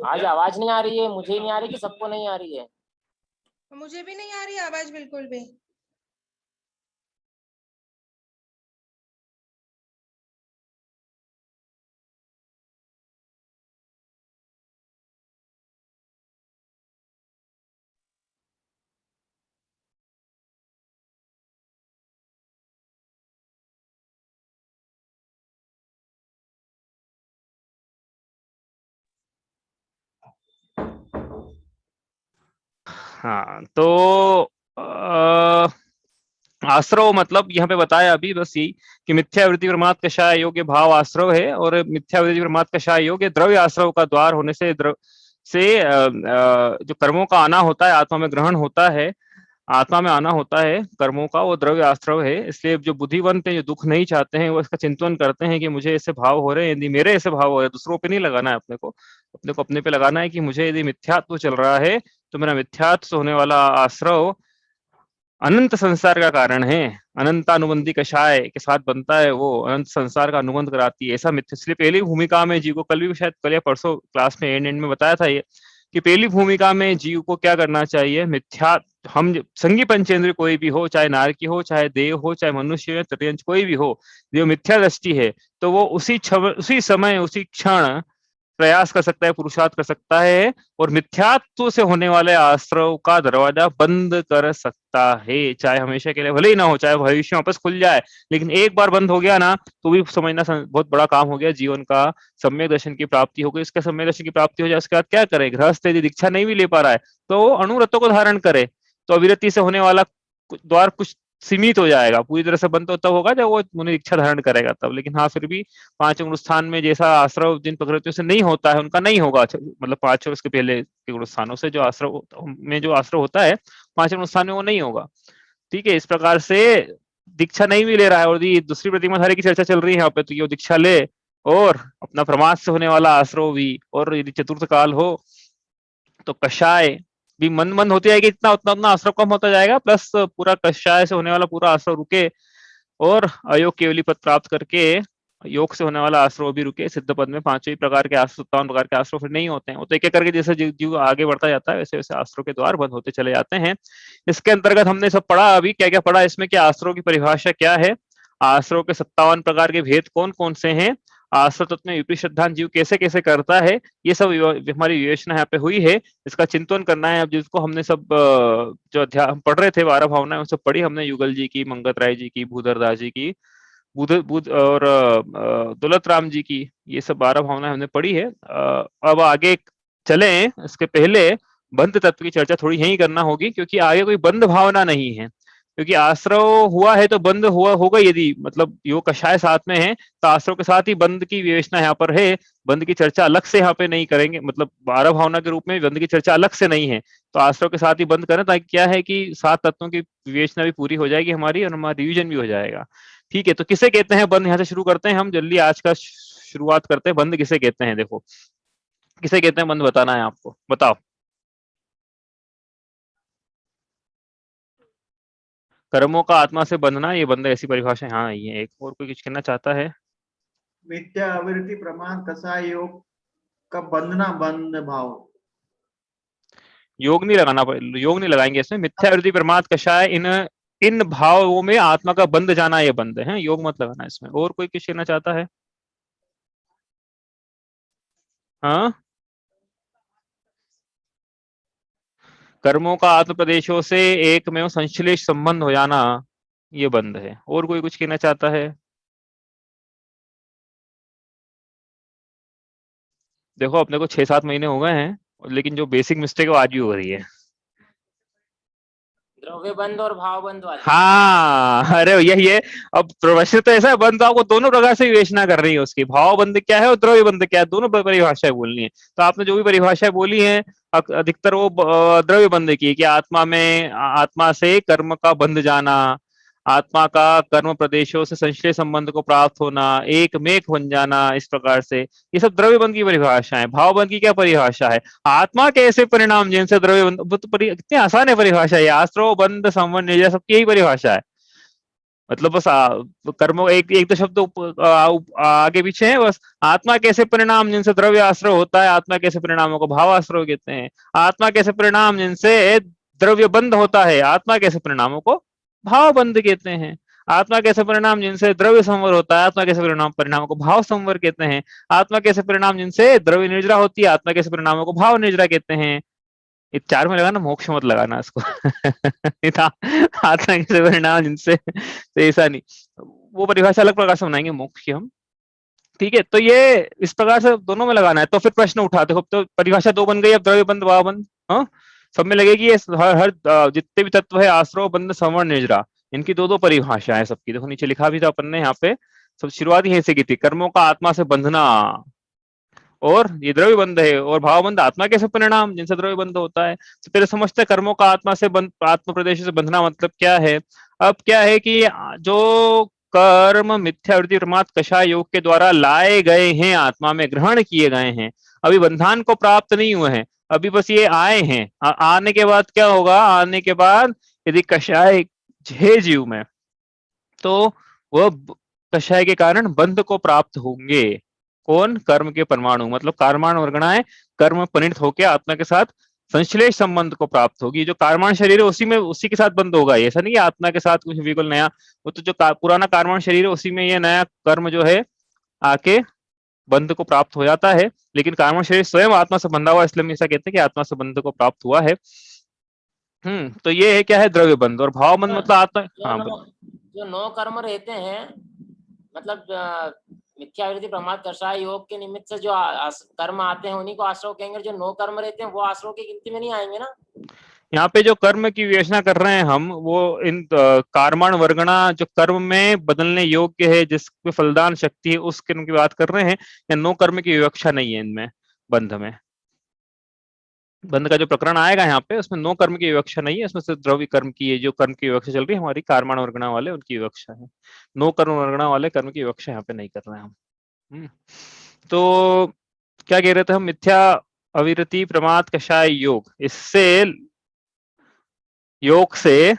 आज आवाज नहीं आ रही है, मुझे ही नहीं आ रही कि सबको नहीं आ रही है? मुझे भी नहीं आ रही आवाज बिल्कुल भी। हाँ, तो आश्रव मतलब यहाँ पे बताया अभी बस यही कि मिथ्यावृत्ति प्रमाद कषाय योग्य भाव आश्रव है, और मिथ्यावृत्ति प्रमाद कषाय योग्य द्रव्य आश्रव का द्वार होने से जो कर्मों का आना होता है, आत्मा में ग्रहण होता है, आत्मा में आना होता है कर्मों का, वो द्रव्य आश्रव है। इसलिए जो बुद्धिवंत हैं, जो दुख नहीं चाहते हैं, वो इसका चिंतन करते हैं कि मुझे ऐसे भाव हो रहे हैं, यदि मेरे ऐसे भाव हो रहे हैं, दूसरों पे नहीं लगाना है अपने को अपने पे लगाना है कि मुझे यदि मिथ्यात्व चल रहा है तो मेरा मिथ्यात्व से होने वाला आश्रव अनंत संसार का कारण है। अनंतानुबंधी कषाय के साथ बनता है, वो अनंत संसार का अनुबंध कराती है। ऐसा मिथ्या, इसलिए पहली भूमिका में जीव को, कल भी शायद कल या परसों क्लास में एंड में बताया था ये, कि पहली भूमिका में जीव को क्या करना चाहिए, मिथ्या, हम संगी पंचेंद्रिय कोई भी हो, चाहे नारकी हो, चाहे देव हो, चाहे मनुष्य हो, तृतीयंश कोई भी हो, जो मिथ्या दृष्टि है, तो वो उसी समय उसी क्षण प्रयास कर सकता है, पुरुषार्थ कर सकता है, और मिथ्यात्व से होने वाले आश्रव का दरवाजा बंद कर सकता है। चाहे हमेशा के लिए भले ही ना हो, चाहे भविष्य में वापस खुल जाए, लेकिन एक बार बंद हो गया ना तो भी समझना बहुत बड़ा काम हो गया, जीवन का सम्यक दर्शन की प्राप्ति हो गई। इसका सम्यक दर्शन की प्राप्ति हो जाए, उसके बाद क्या करे, गृहस्थ यदि दीक्षा नहीं भी ले पा रहा है तो अनुव्रतों को धारण करे, तो अविरति से होने वाला द्वार कुछ सीमित हो जाएगा, पूरी तरह से बंद तो तब होगा जब वो मुनि दीक्षा धारण करेगा तब। लेकिन हाँ, फिर भी पांच अनुष्ठान में जैसा आश्रव जिन प्रकृतियों से नहीं होता है उनका नहीं होगा, मतलब पांच उसके पहले के अनुष्ठानों से जो आश्रव में जो आश्रव होता है, पांच अनुष्ठान में वो नहीं होगा। ठीक है, इस प्रकार से दीक्षा नहीं भी ले रहा है और दूसरी प्रतिमाधारी की चर्चा चल रही है यहाँ पे, तो ये दीक्षा ले और अपना प्रमाद से होने वाला आश्रव भी, और यदि चतुर्थ काल हो तो कषाय भी मंद होती जाएगी, इतना उतना उतना आश्रव कम होता जाएगा, प्लस पूरा कषाय से होने वाला पूरा आश्रव रुके, और अयोग केवली पद प्राप्त करके योग से होने वाला आश्रव भी रुके। सिद्ध पद में पांचों प्रकार के आश्रव, 57 प्रकार के आश्रव फिर नहीं होते हैं, वो तो एक एक करके जैसे जीव आगे बढ़ता जाता है वैसे वैसे आश्रव के द्वार बंद होते चले जाते हैं। इसके अंतर्गत हमने सब पढ़ा, अभी क्या क्या पढ़ा इसमें, कि आश्रव की परिभाषा क्या है, आश्रव के 57 प्रकार के भेद कौन कौन से हैं, आश्रव तत्व में विपरीत श्रद्धान जीव कैसे कैसे करता है, ये सब हमारी विवेचना यहाँ पे हुई है। इसका चिंतन करना है अब, जिसको हमने सब जो अध्याय हम पढ़ रहे थे 12 भावनाएं, उन सब पढ़ी हमने, युगल जी की, मंगत राय जी की, भूधर दास जी की, बुध बुध और दौलत राम जी की, ये सब 12 भावनाएं हमने पढ़ी है। अब आगे चले, इसके पहले बंध तत्व की चर्चा थोड़ी यही करना होगी, क्योंकि आगे कोई बंध भावना नहीं है, क्योंकि आश्रव हुआ है तो बंध हुआ होगा, यदि मतलब योग कषाय साथ में है तो आश्रव के साथ ही बंध की विवेचना यहाँ पर है। बंध की चर्चा अलग से यहाँ पे नहीं करेंगे, मतलब 12 भावना के रूप में बंध की चर्चा अलग से नहीं है, तो आश्रव के साथ ही बंद करें, ताकि क्या है कि 7 तत्वों की विवेचना भी पूरी हो जाएगी हमारी, और हमारा रिविजन भी हो जाएगा। ठीक है, तो किसे कहते हैं बंध, यहाँ से शुरू करते हैं हम जल्दी, आज का शुरुआत करते हैं। बंध किसे कहते हैं, देखो किसे कहते हैं बंध, बताना है आपको, बताओ। कर्मों का आत्मा से बंधना, ये बंध, ऐसी परिभाषा यहाँ आई है। एक और कोई कुछ कहना चाहता है? मिथ्या अविरति प्रमाण कषाय योग का बंधना, बंध भाव, योग नहीं लगाना, योग नहीं लगाएंगे इसमें। मिथ्या अविरति प्रमाद कषाय, इन भावों में आत्मा का बंध जाना, ये बंध है, योग मत लगाना इसमें। और कोई कुछ कहना चाहता है? हाँ, कर्मों का आत्म प्रदेशों से एक में संश्लेष संबंध हो जाना, ये बंध है। और कोई कुछ कहना चाहता है? देखो अपने को 6-7 महीने हो गए हैं, लेकिन जो बेसिक मिस्टेक है वो आज भी हो रही है। द्रव्य बंध और भाव बंध वाले। हाँ, अरे यही है। अब प्रश्न तो ऐसा है, बंध आपको दोनों प्रकार से विवेचना कर रही है उसकी, भाव बंध क्या है और द्रव्य बंध क्या है, दोनों परिभाषाएं बोलनी है। तो आपने जो भी परिभाषाएं बोली है अधिकतर वो द्रव्य बंध की, कि आत्मा में, आत्मा से कर्म का बंध जाना, आत्मा का कर्म प्रदेशों से संश्लेष संबंध को प्राप्त होना, एक मेक बन जाना, इस प्रकार से ये सब द्रव्य बंध की परिभाषा है। भाव बंध की क्या परिभाषा है, आत्मा के ऐसे परिणाम जिनसे द्रव्य बंध, कितनी आसान है परिभाषा, ये आश्रव बंध संबंध निजा सबकी यही परिभाषा है। मतलब बस कर्मों एक एक दो शब्द आगे पीछे है बस। आत्मा कैसे परिणाम जिनसे द्रव्य आश्रय होता है, आत्मा कैसे परिणामों को भाव आश्रय कहते हैं। आत्मा कैसे परिणाम जिनसे द्रव्य बंध होता है, आत्मा कैसे परिणामों को भाव बंध कहते हैं। आत्मा कैसे परिणाम जिनसे द्रव्य संवर होता है, आत्मा कैसे परिणामों को भाव संवर कहते हैं। आत्मा कैसे परिणाम जिनसे द्रव्य निर्जरा होती है, आत्मा कैसे परिणामों को भाव निर्जरा कहते हैं। ये 4 में लगाना, मोक्ष मत लगाना इसको। आत्मा कैसे परिणाम जिनसे, तो ऐसा नहीं, वो परिभाषा अलग प्रकार से बनाएंगे मोक्ष की हम। ठीक है, तो ये इस प्रकार से दोनों में लगाना है। तो फिर प्रश्न उठाते हो, तो परिभाषा 2 बन गई, अब द्रव्य बंध भाव बंध। हाँ, सब में लगेगी ये, हर जितने भी तत्व है, आश्रव बंध संवर निर्जरा, इनकी 2-2 परिभाषा है सबकी। देखो नीचे लिखा भी था अपन ने यहाँ पे, सब शुरुआत ही ऐसे की थी, कर्मों का आत्मा से बंधना, और ये द्रव्य बंध है, और भाव बंध आत्मा कैसे परिणाम जिनसे द्रव्य बंध होता है। तो पहले समझते हैं कर्मों का आत्मा से आत्म प्रदेश से बंधना मतलब क्या है। अब क्या है कि जो कर्म मिथ्यावृत्ति प्रमाद कषाय योग के द्वारा लाए गए हैं, आत्मा में ग्रहण किए गए हैं, अभी बंधन को प्राप्त नहीं हुए हैं, अभी बस ये आए हैं। आने के बाद क्या होगा, आने के बाद यदि कषाय है जीव में, तो वह कषाय के कारण बंध को प्राप्त होंगे। कौन? कर्म के परमाणु, मतलब कार्माण वर्गणाएं कर्म परिणत होकर आत्मा के साथ संश्लेष संबंध को प्राप्त होगी। जो कार्माण शरीर है उसी में, उसी के साथ बंध होगा। ऐसा नहीं है आत्मा के साथ कुछ बिल्कुल नया, वो तो जो पुराना कार्माण शरीर है उसी में ये नया कर्म जो है आके बंध को प्राप्त हो जाता है। लेकिन कार्माण शरीर स्वयं आत्मा से बंधा हुआ, इसलिए हम ऐसा कहते हैं कि आत्मा से बंध को प्राप्त हुआ है। तो ये है क्या है, द्रव्य बंध। और भाव बंध मतलब आत्मा, हाँ जो 9 कर्म रहते हैं, मतलब मिथ्यावृत्ति प्रमाद कषाय योग के निमित्त से जो कर्म आते हैं उन्हीं को आश्रव कहेंगे। जो 9 कर्म रहते हैं वो आश्रव की गिनती में नहीं आएंगे ना। यहाँ पे जो कर्म की विवेचना कर रहे हैं हम, वो इन कार्माण वर्गणा जो कर्म में बदलने योग्य है, जिसमें फलदान शक्ति है, उस कर्म की बात कर रहे हैं। या 9 कर्म की विवक्षा नहीं है इनमें, बंध में। बंध का जो प्रकरण आएगा यहाँ पे, उसमें 9 कर्म की विवक्षा नहीं है, उसमें सिर्फ द्रव्य कर्म की है। जो कर्म की विवक्षा चल रही है हमारी कार्माण वर्गणा वाले, उनकी विवक्षा है। 9 कर्म वर्गणा वाले कर्म की विवक्षा यहाँ पे नहीं कर रहे हैं हम। तो क्या कह रहे थे हम, मिथ्या अविरति प्रमाद कषाय योग, इससे योग से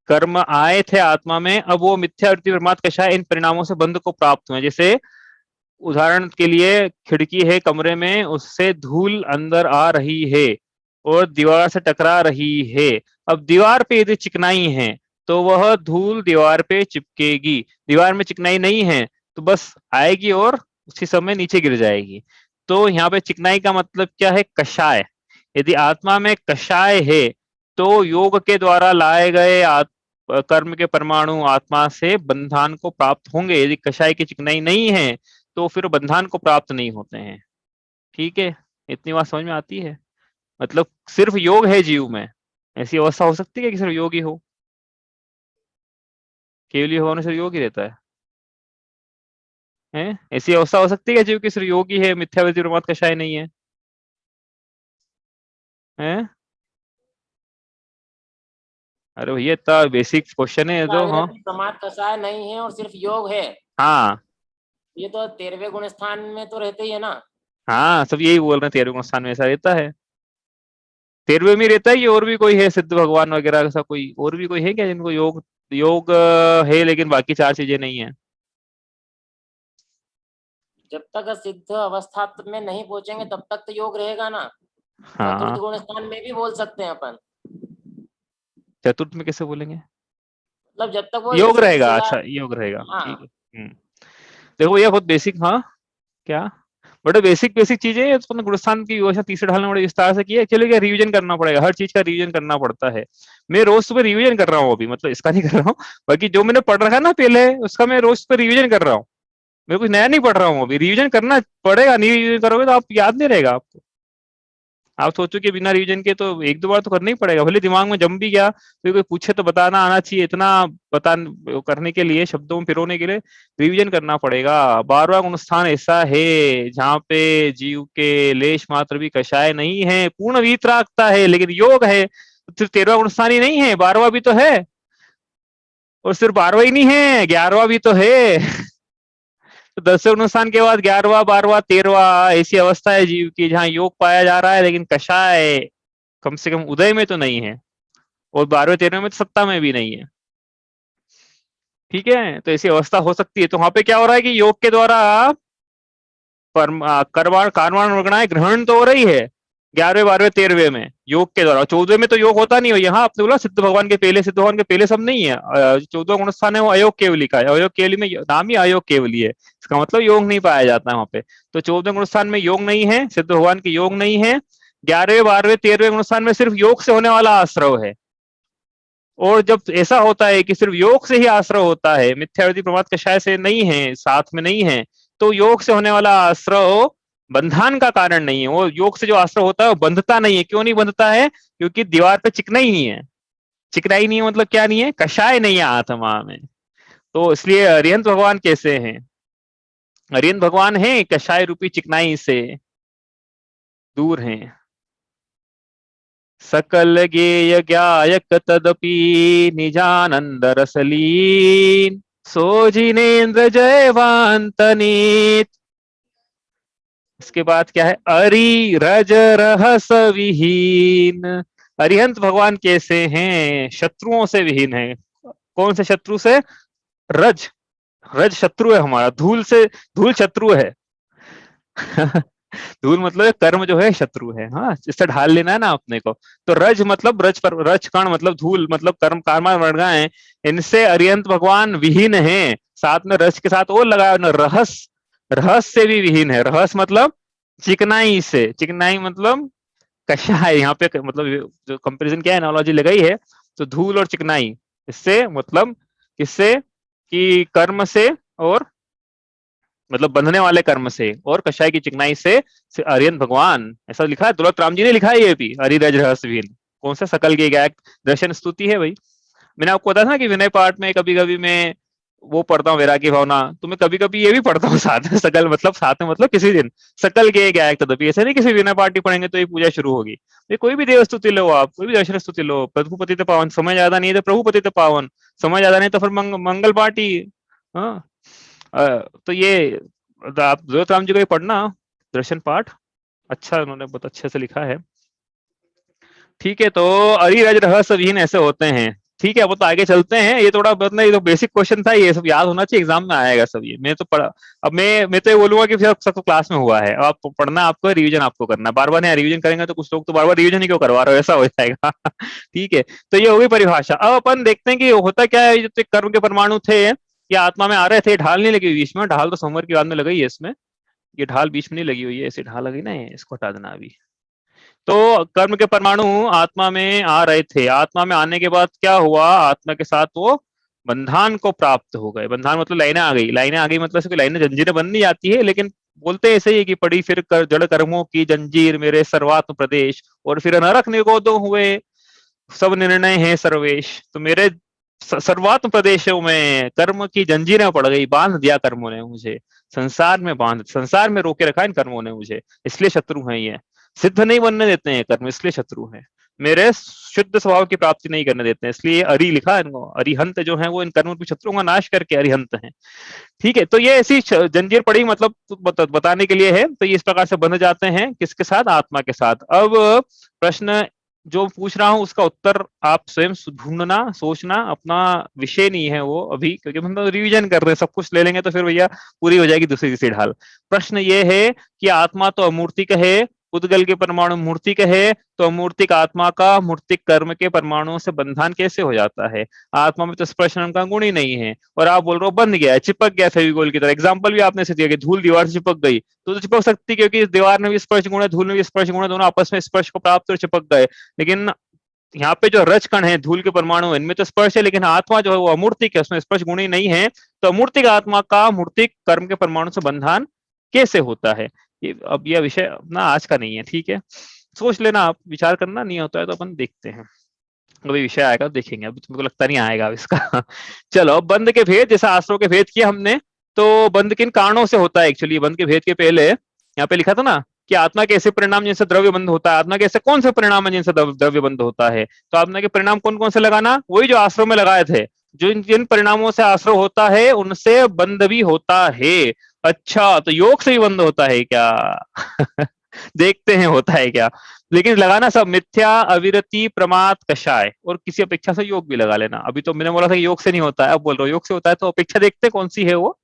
कर्म आए थे आत्मा में, अब वो मिथ्यावृत्ति प्रमाद कषाय इन परिणामों से बंध को प्राप्त हुए। जैसे उदाहरण के लिए खिड़की है कमरे में, उससे धूल अंदर आ रही है और दीवार से टकरा रही है। अब दीवार पे यदि चिकनाई है तो वह धूल दीवार पे चिपकेगी। दीवार में चिकनाई नहीं है तो बस आएगी और उसी समय नीचे गिर जाएगी। तो यहाँ पे चिकनाई का मतलब क्या है, कषाय। यदि आत्मा में कषाय है तो योग के द्वारा लाए गए कर्म के परमाणु आत्मा से बंधन को प्राप्त होंगे। यदि कषाय की चिकनाई नहीं है तो फिर बंधन को प्राप्त नहीं होते हैं। ठीक है, इतनी बात समझ में आती है। मतलब सिर्फ योग है जीव में, ऐसी अवस्था हो सकती है कि सिर्फ योग ही हो, केवल ही होने से योग ही रहता है? ऐसी अवस्था हो सकती है जीव की सिर्फ योग ही है, मिथ्यावृत्ति प्रमाद कषाय नहीं है? हैं? अरे भैया इतना बेसिक क्वेश्चन है ये तो। हाँ प्रमाद कषाय नहीं है और सिर्फ योग है, हाँ ये तो 13वें गुण स्थान में तो रहते ही है ना। हाँ, सब यही बोल रहे हैं, 13वें गुण स्थान में ऐसा रहता है। 13वें में रहता है कि और भी कोई है, सिद्ध भगवान वगैरह ऐसा कोई और भी कोई है क्या जिनको योग योग है लेकिन बाकी 4 चीजें नहीं है? जब तक सिद्ध अवस्था में नहीं पहुंचेंगे तब तक तो योग रहेगा ना। चतुर्थ हाँ, गुण स्थान में भी बोल सकते हैं अपन, चतुर्थ में कैसे बोलेंगे? मतलब जब तक वो योग सिद्ध रहेगा, शिला, अच्छा योग रहेगा, ठीक हाँ है। देखो ये बहुत बेसिक, हाँ क्या बड़े बेसिक बेसिक चीजें हैं। तो गुणस्थान की योजना तीसरे ढाल में बड़े विस्तार से की है। चलिए क्या रिवीजन करना पड़ेगा, हर चीज का रिवीजन करना पड़ता है। मैं रोज सुबह रिवीजन कर रहा हूँ अभी, मतलब इसका नहीं कर रहा हूँ, बाकी जो मैंने पढ़ रखा है ना पहले, उसका मैं रोज सुबह रिवीजन कर रहा हूँ। मैं कुछ नया नहीं पढ़ रहा हूँ अभी, रिवीजन करना पड़ेगा। नहीं रिवीजन करोगे तो आप याद नहीं रहेगा आपको। आप सोचो कि बिना रिवीजन के तो 1-2 बार तो करना ही पड़ेगा, भले दिमाग में जम भी गया तो कोई पूछे तो बताना आना चाहिए। इतना बता करने के लिए, शब्दों में पिरोने के लिए रिवीजन करना पड़ेगा। 12वां गुणस्थान ऐसा है जहाँ पे जीव के लेश मात्र भी कषाय नहीं है, पूर्ण वीतरागता है, लेकिन योग है। सिर्फ 13वां गुणस्थान ही नहीं है, 12वां भी तो है। और सिर्फ 12वां ही नहीं है, 11वां भी तो है। तो 10वें गुणस्थान के बाद 11वां, 12वां, 13वां ऐसी अवस्था है जीव की जहाँ योग पाया जा रहा है, लेकिन कषाय कम से कम उदय में तो नहीं है, और 12वें 13वें में तो सत्ता में भी नहीं है। ठीक है, तो ऐसी अवस्था हो सकती है। तो वहां पे क्या हो रहा है कि योग के द्वारा कार्बन वर्गणाएं ग्रहण तो हो रही है 11वें 12वें 13वें में योग के द्वारा, 14वें में तो योग होता नहीं हो। यहाँ आपने बोला सिद्ध भगवान के पहले, सिद्ध भगवान के पहले सब नहीं है। 14वां गुण स्थान है वो अयोग केवली का है, अयोग केवली में नाम ही अयोग केवली है, इसका मतलब योग नहीं पाया जाता है वहां पे। तो 14वें गुण स्थान में योग नहीं है, सिद्ध भगवान के योग नहीं है। 11वें 12वें 13वें गुण स्थान में सिर्फ योग से होने वाला आश्रव है। और जब ऐसा होता है कि सिर्फ योग से ही आश्रय होता है, मिथ्यावृत्ति प्रमाद कषाय से नहीं है, साथ में नहीं है, तो योग से होने वाला आश्रय बंधन का कारण नहीं है। वो योग से जो आश्रय होता है वो बंधता नहीं है। क्यों नहीं बंधता है? क्योंकि दीवार पे चिकनाई नहीं है। चिकनाई नहीं है मतलब क्या नहीं है? कषाय नहीं है आत्मा में। तो इसलिए अरिहंत भगवान कैसे हैं? अरिहंत भगवान है कषाय रूपी चिकनाई से दूर हैं। सकल गेय ज्ञायक तदपि निजानंद रसलीन, सो जिनेन्द्र जयवांतनीत। इसके बाद क्या है? अरि रज रहस विहीन। अरिहंत भगवान कैसे हैं? शत्रुओं से विहीन है। कौन से शत्रु से? रज। रज शत्रु है हमारा, धूल से, धूल शत्रु है। धूल मतलब कर्म जो है शत्रु है। हाँ, इससे ढाल लेना है ना अपने को। तो रज मतलब रज पर, रज कण मतलब धूल, मतलब कर्म कर्मा वर्गाएं, इनसे अरिहंत भगवान विहीन है। साथ में रज के साथ और लगाया ना रहस, रहस से भी विहीन है। रहस मतलब चिकनाई से, चिकनाई मतलब कषाय। यहाँ पे मतलब जो कंपैरिजन क्या एनालॉजी लगाई है, तो धूल और चिकनाई, इससे मतलब किससे? कि कर्म से, और मतलब बंधने वाले कर्म से, और कषाय की चिकनाई से अरिहंत भगवान। ऐसा लिखा है, दुलत राम जी ने लिखा है ये भी, हरिरज रहस्यहीन। कौन सा? सकल के गायक दर्शन स्तुति है भाई। मैंने आपको बताया था कि विनय पाठ में कभी कभी मैं वो पढ़ता हूँ वैराग्य भावना, तो मैं कभी कभी ये भी पढ़ता हूँ साथ में। सकल मतलब साथ में, मतलब किसी दिन सकल के गायक तदपि, ऐसे नहीं किसी विनय पाठ ही पढ़ेंगे तो ये पूजा शुरू होगी। ये कोई भी देव स्तुति लो आप, कोई भी दर्शन स्तुति लो, प्रभु पतित पावन, समय ज्यादा नहीं है तो प्रभु पतित पावन, समय ज्यादा नहीं तो फिर मंगल पाठ ही। हाँ, तो ये आप जरूरत राम जी को ही पढ़ना, दर्शन पाठ अच्छा, उन्होंने बहुत अच्छे से लिखा है। ठीक है, तो अरिरज रहस्य विहीन ऐसे होते हैं। ठीक है, वो तो आगे चलते हैं। ये थोड़ा बहुत ना, ये तो बेसिक क्वेश्चन था, ये सब याद होना चाहिए, एग्जाम में आएगा सब ये। मैं तो पढ़ा, अब मैं तो ये बोलूंगा कि सब तो क्लास में हुआ है, अब आप पढ़ना, आपको रिवीजन आपको करना है। बार बार यहाँ रिवीजन करेंगे तो कुछ लोग तो बार बार रिवीजन ही क्यों करवा रहे हो, ऐसा हो जाएगा। ठीक है, तो ये होगी परिभाषा। अब अपन देखते हैं कि होता क्या है। जो कर्म के परमाणु थे, ये आत्मा में आ रहे थे, ढाल नहीं लगी हुई बीच में। ढाल तो सोमवार की बाद में लगाई है इसमें, ये ढाल बीच में नहीं लगी हुई है, ऐसी ढाल लगी ना, इसको हटा देना अभी। तो कर्म के परमाणु आत्मा में आ रहे थे। आत्मा में आने के बाद क्या हुआ? आत्मा के साथ वो बंधन को प्राप्त हो गए। बंधन मतलब लाइनें आ गई, लाइनें आ गई मतलब से लाइनें जंजीरें बन नहीं जाती है, लेकिन बोलते ऐसे ही कि पड़ी फिर जड़ कर्मों की जंजीर मेरे सर्वात्म प्रदेश, और फिर नरक निगोदो हुए सब निर्णय है सर्वेश। तो मेरे सर्वात्म प्रदेशों में कर्म की जंजीरें पड़ गई, बांध दिया कर्मों ने मुझे, संसार में बांध, संसार में रोके रखा इन कर्मों ने मुझे, इसलिए शत्रु हैं ये। सिद्ध नहीं बनने देते हैं कर्म, इसलिए शत्रु हैं। मेरे शुद्ध स्वभाव की प्राप्ति नहीं करने देते हैं, इसलिए अरि लिखा है इनको। अरिहंत जो है वो इन कर्म रूपी शत्रुओं का नाश करके अरिहंत हैं। ठीक है, तो ये ऐसी जंजीर पड़ी मतलब बताने के लिए है। तो ये इस प्रकार से बंध जाते हैं, किसके साथ? आत्मा के साथ। अब प्रश्न जो पूछ रहा हूं उसका उत्तर आप स्वयं ढूंढना, सोचना, अपना विषय नहीं है वो अभी, क्योंकि हम तो रिवीजन कर रहे हैं। सब कुछ ले लेंगे तो फिर भैया पूरी हो जाएगी दूसरी तीसरी ढाल। प्रश्न ये है कि आत्मा तो अमूर्तिक है, उद्गल के परमाणु मूर्तिक है, तो अमूर्तिक आत्मा का मूर्तिक कर्म के परमाणुओं से बंधन कैसे हो जाता है? आत्मा में तो स्पर्शन का गुण ही नहीं है, और आप बोल रहे हो बंध गया, चिपक गया फेविकोल की तरह। एग्जाम्पल भी आपने से दिया कि धूल दीवार से चिपक गई, तो चिपक सकती, क्योंकि इस दीवार में भी स्पर्श गुण है, धूल में भी स्पर्श गुण है, दोनों आपस में स्पर्श को प्राप्त और चिपक गए। लेकिन यहाँ पे जो रज कण है, धूल के परमाणु, इनमें तो स्पर्श है, लेकिन आत्मा जो है वो अमूर्तिक है, उसमें स्पर्श गुण ही नहीं है। तो अमूर्तिक आत्मा का मूर्तिक कर्म के परमाणु से बंधन कैसे होता है? ये अब यह विषय अपना आज का नहीं है। ठीक है, सोच लेना आप, विचार करना, नहीं होता है तो अपन देखते हैं, अभी विषय आएगा देखेंगे, अभी तुमको लगता नहीं आएगा अब इसका। चलो, बंध के भेद, जैसे आश्रव के भेद किए हमने, तो बंध किन कारणों से होता है? एक्चुअली बंध के भेद के पहले यहाँ पे लिखा था ना कि आत्मा के ऐसे परिणाम जिनसे द्रव्य बंध होता है। आत्मा के ऐसे कौन से परिणाम है जिनसे द्रव्य बंध होता है? तो आत्मा के परिणाम कौन कौन से लगाना? वही जो आश्रव में लगाए थे। जो जिन परिणामों से आश्रव होता है उनसे बंध भी होता है। अच्छा, तो योग से ही बंध होता है क्या? देखते हैं होता है क्या। लेकिन लगाना सब मिथ्या, अविरति, प्रमाद, कषाय, और किसी अपेक्षा से योग भी लगा लेना। अभी तो मैंने बोला था कि योग से नहीं होता है, अब बोल रहा हूँ योग से होता है, तो अपेक्षा देखते हैं कौन सी है वो।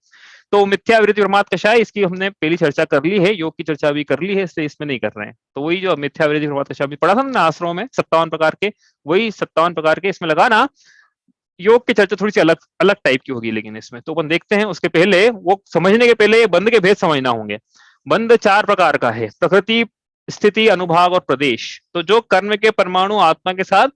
तो मिथ्या, अविरति, प्रमाद, कषाय, इसकी हमने पहली चर्चा कर ली है, योग की चर्चा भी कर ली है, इसलिए इसमें नहीं कर रहे हैं। तो वही जो मिथ्या, अविरति, प्रमाद, कषाय भी पढ़ा था हमने आश्रमों में 57 प्रकार के, वही 57 प्रकार के इसमें लगाना। योग की चर्चा थोड़ी सी अलग अलग टाइप की होगी, लेकिन इसमें तो अपन देखते हैं। उसके पहले वो समझने के पहले बंध के भेद समझना होंगे। बंध 4 प्रकार का है, प्रकृति, स्थिति, अनुभाग और प्रदेश। तो जो कर्म के परमाणु आत्मा के साथ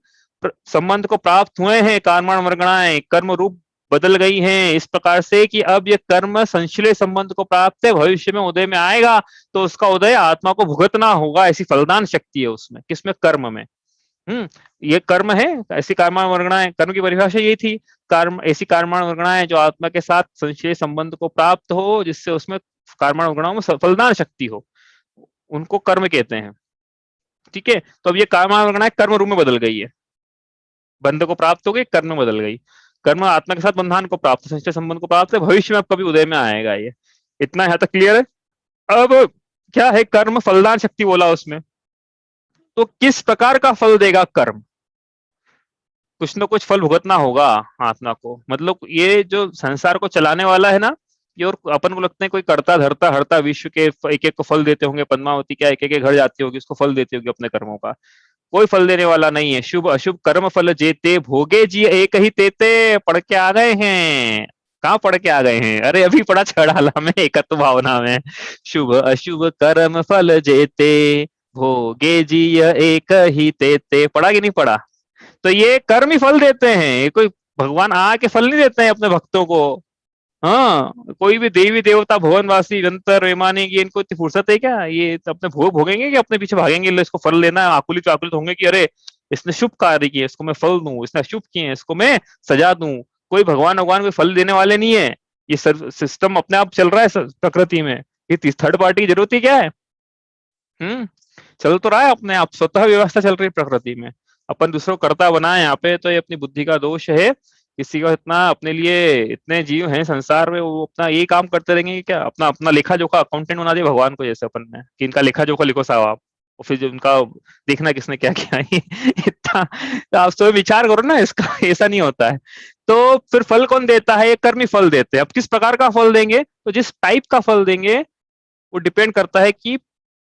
संबंध को प्राप्त हुए हैं, कर्मण वर्गणाएं कर्म रूप बदल गई हैं इस प्रकार से कि अब ये कर्म संश्लेष संबंध को प्राप्त है, भविष्य में उदय में आएगा, तो उसका उदय आत्मा को भुगतना होगा। ऐसी फलदान शक्ति है उसमें, किसमें? कर्म में। ये कर्म है। ऐसी कर्माण वर्गणाएं, कर्म की परिभाषा यही थी, कर्म ऐसी कर्माण वर्गणाएं जो आत्मा के साथ संश्लेष संबंध को प्राप्त हो, जिससे उसमें कर्माण वर्गणाओं में फलदान शक्ति हो, उनको कर्म कहते हैं। ठीक है, तो अब ये कर्माण वर्गणाएं कर्म रूप में बदल गई है, बंध को प्राप्त हो गई, कर्म में बदल गई। कर्म आत्मा के साथ बंधन को प्राप्त, संश्लेष संबंध को प्राप्त है, भविष्य में अब कभी उदय में आएगा। ये इतना यहाँ तक क्लियर है। अब क्या है? कर्म फलदान शक्ति बोला उसमें, तो किस प्रकार का फल देगा कर्म? कुछ न कुछ फल भुगतना होगा आत्मा को। मतलब ये जो संसार को चलाने वाला है ना, ये, और अपन को लगता है कोई करता धरता हरता विश्व के एक एक को फल देते होंगे, पद्मावती क्या एक एक घर जाती होगी, उसको फल देती होगी अपने कर्मों का। कोई फल देने वाला नहीं है। शुभ अशुभ कर्म फल जेते, भोगे जी एक ही तेते। पढ़ के आ गए हैं? कहाँ पढ़ के आ गए हैं? अरे अभी पढ़ा छड़ाला में, एकत्व भावना में। शुभ अशुभ कर्म फल जेते, भोगे जी एक ही तेते। पढ़ा कि नहीं पढ़ा? तो ये कर्म ही फल देते हैं, ये कोई भगवान आके फल नहीं देते हैं अपने भक्तों को। हाँ, कोई भी देवी देवता भुवनवासी यंत्र वैमानिक, ये इनको इतनी फुर्सत है क्या? ये तो अपने भोग भोगेंगे कि अपने पीछे भागेंगे, लो इसको फल लेना है, आकुलित आकुलित होंगे कि अरे इसने शुभ कार्य किए, इसको मैं फल दूं, इसने अशुभ किए, इसको मैं सजा दूं। कोई भगवान कोई फल देने वाले नहीं है। ये सिस्टम अपने आप चल रहा है प्रकृति में। ये थर्ड पार्टी की जरूरत ही क्या है? चल तो रहा है अपने आप, स्वतः व्यवस्था चल रही है प्रकृति में। अपन दूसरों को कर्ता बनाए यहाँ पे, तो ये अपनी बुद्धि का दोष है। किसी को इतना अपने लिए, इतने जीव हैं संसार में, वो अपना यही काम करते रहेंगे कि क्या अपना अपना लेखा जोखा अकाउंटेंट बना दिया भगवान को, जैसे अपन ने कि इनका लेखा जोखा लिखो साहब आप, और फिर जो उनका देखना किसने क्या किया। इतना तो आप तो विचार करो ना इसका, ऐसा नहीं होता है। तो फिर फल कौन देता है? ये कर्मी फल देते हैं। अब किस प्रकार का फल देंगे? तो जिस टाइप का फल देंगे वो डिपेंड करता है कि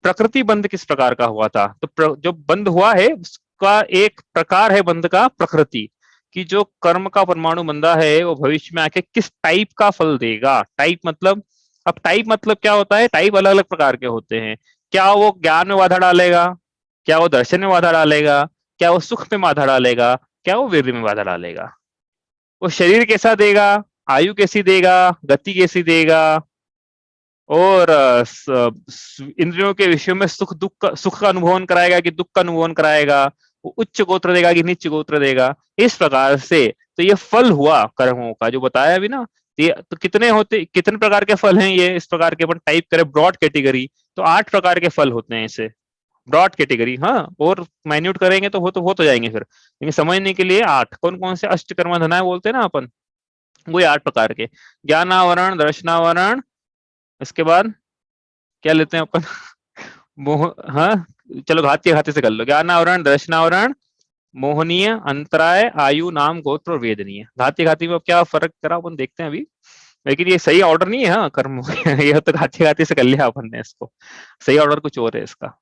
प्रकृति बंध किस प्रकार का हुआ था। तो जो बंध हुआ है उसका एक प्रकार है बंध का प्रकृति, कि जो कर्म का परमाणु बंधा है वो भविष्य में आके किस टाइप का फल देगा। टाइप मतलब, अब टाइप मतलब क्या होता है? टाइप अलग अलग प्रकार के होते हैं। क्या वो ज्ञान में बाधा डालेगा? क्या वो दर्शन में बाधा डालेगा? क्या वो सुख में बाधा डालेगा? क्या वो वीर्य में बाधा डालेगा? वो शरीर कैसा देगा, आयु कैसी देगा, गति कैसी देगा, और इंद्रियों के विषयों में सुख का अनुभव कराएगा कि दुख का अनुभव कराएगा, वो उच्च गोत्र देगा कि नीच गोत्र देगा, इस प्रकार से। तो ये फल हुआ कर्मों का जो बताया अभी ना। ये तो कितने प्रकार के फल हैं ये, इस प्रकार के अपन टाइप करें ब्रॉड कैटेगरी, तो 8 प्रकार के फल होते हैं इसे, ब्रॉड कैटेगरी। हाँ, और माइन्यूट करेंगे तो हो तो जाएंगे फिर, लेकिन समझने के लिए 8 कौन कौन से अष्ट कर्म धनाएं बोलते हैं ना अपन, वो 8 प्रकार के। ज्ञानावरण, दर्शनावरण, इसके बाद क्या लेते हैं अपन? मोह, हाँ चलो घाती से कर लो। ज्ञानावरण, दर्शनावरण, मोहनीय, अंतराय, आयु, नाम, गोत्र और वेदनीय। घाती में अब क्या फर्क करा अपन देखते हैं अभी, लेकिन ये सही ऑर्डर नहीं है। हाँ कर्म ये तो घाती से कर लिया अपन ने इसको, सही ऑर्डर कुछ और है इसका।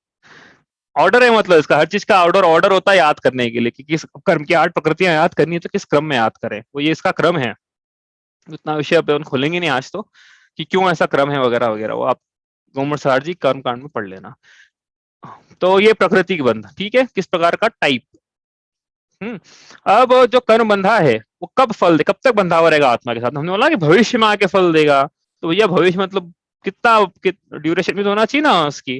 ऑर्डर है मतलब इसका, हर चीज का ऑर्डर होता है याद करने के लिए कि किस कर्म की 8 प्रकृतियां याद करनी है तो किस क्रम में याद करें, वो ये इसका क्रम है। उतना विषय अपन खोलेंगे नहीं आज तो, कि क्यों ऐसा क्रम है वगैरह वगैरह, वो आप गवर्नमेंट सर जी कर्म कांड में पढ़ लेना। तो ये प्रकृति की बंध, ठीक है, किस प्रकार का टाइप। अब जो कर्म बंधा है वो कब फल दे, कब तक बंधा हुआ रहेगा आत्मा के साथ? हमने बोला कि भविष्य में आके फल देगा। तो भैया भविष्य मतलब कितना ड्यूरेशन भी तो होना चाहिए ना उसकी,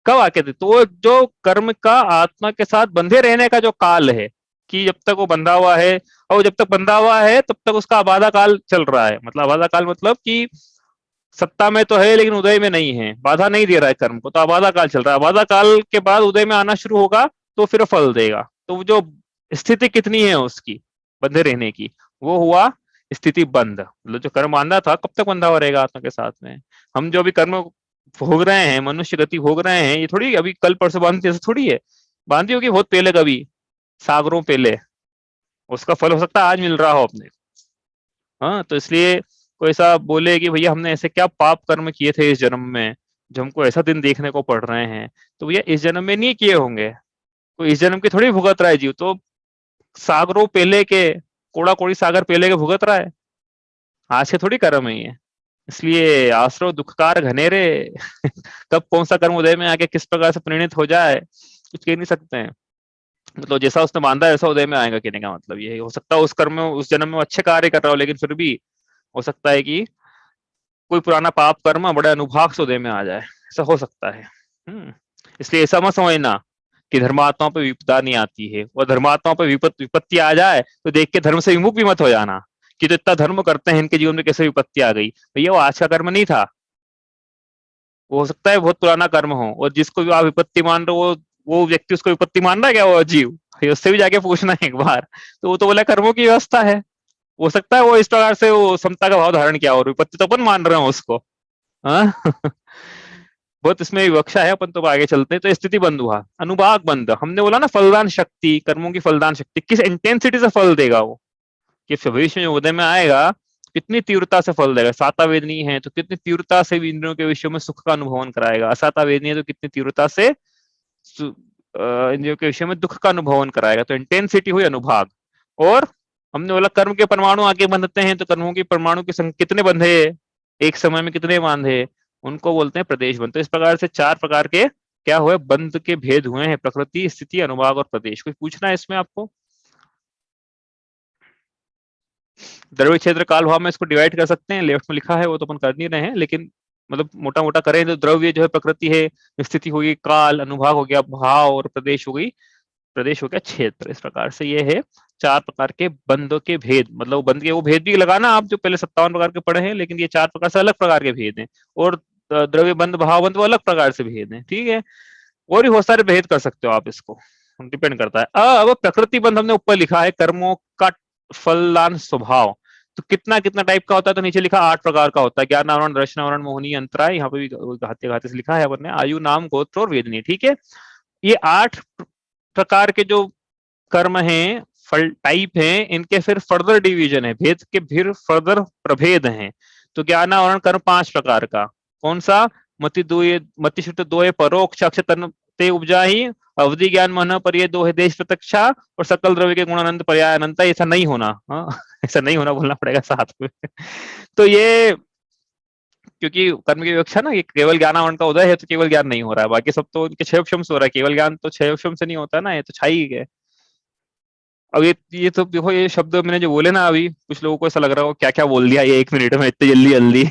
कब आके दे? तो जो कर्म का आत्मा के साथ बंधे रहने का जो काल है, कि जब तक वो बंधा हुआ है, और जब तक बंधा हुआ है तब तक उसका आबादा काल चल रहा है। मतलब आबादा काल मतलब कि सत्ता में तो है लेकिन उदय में नहीं है, बाधा नहीं दे रहा है कर्म को, तो आबादा काल चल रहा है। आबादा काल के बाद उदय में आना शुरू होगा तो फिर फल देगा। तो जो स्थिति कितनी है उसकी बंधे रहने की, वो हुआ स्थिति बंध। मतलब जो कर्म बांधा था कब तक बंधा हुआ रहेगा आत्मा के साथ में। हम जो भी कर्म भोग रहे हैं, मनुष्य गति भोग रहे हैं, ये थोड़ी अभी कल परसों बांधी ऐसा थोड़ी है, बांधी होगी बहुत पहले, कभी सागरों पहले, उसका फल हो सकता है आज मिल रहा हो अपने। हाँ, तो इसलिए कोई ऐसा बोले कि भैया हमने ऐसे क्या पाप कर्म किए थे इस जन्म में जो हमको ऐसा दिन देखने को पड़ रहे हैं, तो भैया इस जन्म में नहीं किए होंगे, कोई इस जन्म के थोड़ी भुगत रहा है जीव, तो सागरों पहले के, कोड़ा कोड़ी सागर पहले के भुगत रहा है, आज के थोड़ी कर्म है ये। इसलिए आश्रव दुखकार घनेरे कब कौन सा कर्म उदय में आके किस प्रकार से परिणित हो जाए कुछ कह नहीं सकते हैं। मतलब जैसा उसने बांधा है वैसा उदय में आएगा, कहने का मतलब ये हो सकता है उस कर्म में उस जन्म में अच्छे कार्य कर रहा हो, लेकिन फिर भी हो सकता है कि कोई पुराना पाप कर्म बड़े अनुभाग से उदय में आ जाए, ऐसा हो सकता है। इसलिए ऐसा मत समझना कि धर्मात्माओं पे विपदा नहीं आती है, और धर्मात्माओं पे विपत्ति आ जाए तो देख के धर्म से विमुख भी मत हो जाना कि तो इतना धर्म करते हैं इनके जीवन में कैसे विपत्ति आ गई। भैया वो आज का कर्म नहीं था, वो हो सकता है बहुत पुराना कर्म हो, और जिसको भी आप विपत्ति मान रहे हो वो व्यक्ति उसको विपत्ति मान रहा है क्या, वो अजीव, उससे भी जाके पूछना एक बार, तो वो तो बोला कर्मों की व्यवस्था है, हो सकता है वो इस प्रकार से वो समता का भाव धारण किया, और विपत्ति तो अपन मान रहे हो उसको। हाँ बहुत इसमें विवक्षा है, अपन तो आगे चलते हैं। तो स्थिति बंद हुआ, अनुभाग बंद, हमने बोला ना फलदान शक्ति, कर्मों की फलदान शक्ति, किस इंटेंसिटी से फल देगा वो, कि भविष्य में उदय में आएगा कितनी तीव्रता से फल देगा, साता वेदनी है तो कितनी तीव्रता से इंद्रियों के विषयों में सुख का अनुभवन कराएगा, असाता वेदनी है तो कितनी तीव्रता से इंद्रियों के विषय में दुख का अनुभवन कराएगा, तो इंटेंसिटी हुई अनुभाग। और हमने बोला कर्म के परमाणु आगे बंधते हैं, तो कर्मों के परमाणु की संख्या कितने बंधे, एक समय में कितने बांधे, उनको बोलते हैं प्रदेश बंध। तो इस प्रकार से 4 प्रकार के क्या हुए, बंध के भेद हुए हैं, प्रकृति, स्थिति, अनुभाग और प्रदेश। कुछ पूछना है इसमें आपको? द्रव्य क्षेत्र काल भाव में इसको डिवाइड कर सकते हैं, लेफ्ट में लिखा है वो तो अपन कर नहीं रहे हैं, लेकिन मतलब मोटा मोटा करें तो द्रव्य जो है प्रकृति है, स्थिति होगी काल, अनुभाग हो गया भाव, और प्रदेश हो गई, प्रदेश हो गया क्षेत्र। इस प्रकार से ये है 4 प्रकार के बंधों के भेद, मतलब बंध के वो भेद भी लगाना आप जो पहले 57 प्रकार के पढ़े हैं, लेकिन ये 4 प्रकार से अलग प्रकार के भेद हैं, और द्रव्य बंध भाव बंध वो अलग प्रकार से भेद हैं, ठीक है। और भी बहुत सारे भेद कर सकते हो आप, इसको डिपेंड करता है। अब प्रकृति बंध हमने ऊपर लिखा है कर्मों का फलदान स्वभाव, तो कितना कितना टाइप का होता है, तो नीचे लिखा 8 प्रकार का होता है, ज्ञान आवरण, दर्शन आवरण, मोहनी, अंतराय, यहाँ पे भी घाते घाते से लिखा है अपन ने, आयु, नाम, गोत्र और वेदनी, ठीक है। ये 8 प्रकार के जो कर्म हैं, फल टाइप हैं, इनके फिर फर्दर डिवीजन है, भेद के फिर फर्दर प्रभेद हैं। तो ज्ञान आवरण कर्म 5 प्रकार का, कौन सा, मति शुद्ध दोहे परोक्ष अक्ष तन ते उपजाही, अवधि ज्ञान मन पर ये दो है देश प्रत्यक्षा, और सकल द्रव्य के गुण अनंत पर्याय अनंत, ऐसा नहीं होना, हाँ ऐसा नहीं होना बोलना पड़ेगा साथ में तो ये क्योंकि कर्म की विवक्षा ना, ये केवल ज्ञानावरण का उदय है तो केवल ज्ञान नहीं हो रहा है, बाकी सब तो इनके 6 उपशम से हो रहा है, केवल ज्ञान तो 6 उपशम से नहीं होता ना, ये तो छाई है। अब ये तो देखो, ये शब्द मैंने जो बोले ना अभी, कुछ लोगों को ऐसा लग रहा हो क्या क्या बोल दिया ये 1 मिनट में इतनी जल्दी जल्दी